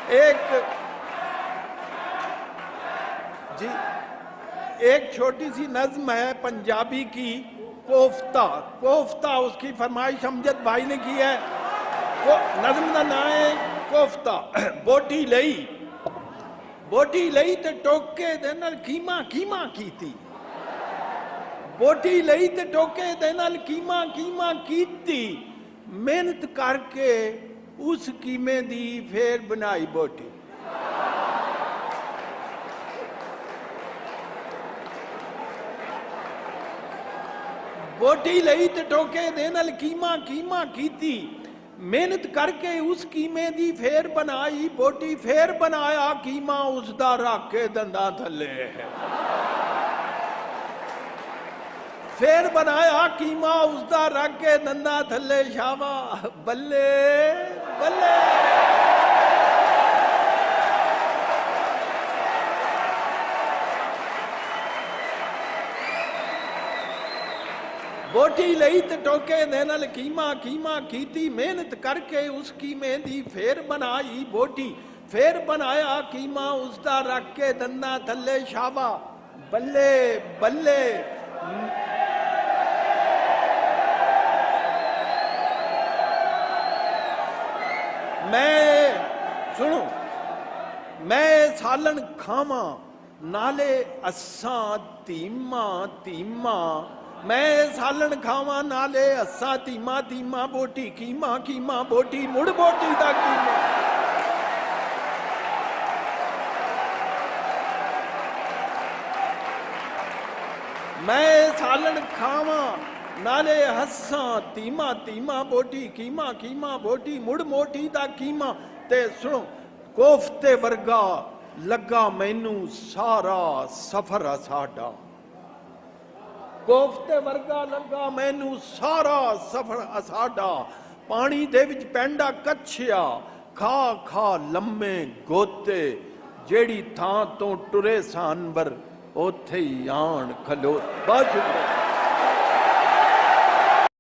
एक जी एक छोटी सी नज्म है पंजाबी की, कोफ्ता। कोफ्ता उसकी फरमाइश अमजद भाई ने की है। नज्म का नाम है कोफ्ता। बोटी लई ते टोके दे नाल कीमा कीमा कीती। बोटी लई ते टोके दे नाल कीमा कीमा कीती। मेहनत करके उस कीमे दी फेर बनाई बोटी। बोटी लई ते टोके दे नाल कीमा कीमा कीती। मेहनत करके उस कीमे दी फेर बनाई बोटी। फेर बनाया कीमा उसदा रख के दंदा थले। फेर बनाया कीमा उसदा रख के दंदा थले। शाबा बल्ले बल्ले। बोटी लई ते टोके दे नाल कीमा कीमा कीती। मेहनत करके उस कीमे दी फेर बनाई बोटी। फेर बनाया कीमा उसदा रख के दंदा थले। शाबा बल्ले बल्ले। मैं सुनो, मैं सालन खावा नाले असा धीमा धीमा। मैं सालन खावा नाले असा धीमा धीमा। बोटी कीमा कीमा बोटी मुड़ बोटी दा कीमा। मैं सालन खावा नाले हसा धीमा धीमा। बोटी कीमा कीमा बोटी मुड़ मोटी दा कीमा। ते सुनो, कोफ्ते वर्गा लगा मैनू सारा सफर साडा। कोफ्ते वर्गा लगा मैनू सारा सफर साडा। पानी दे विच पैंडा कच्छिया खा खा लम्मे गोते। जेड़ी थां तो टुरे सानवर ओथे ही आन खलो। बहुत शुक्रिया।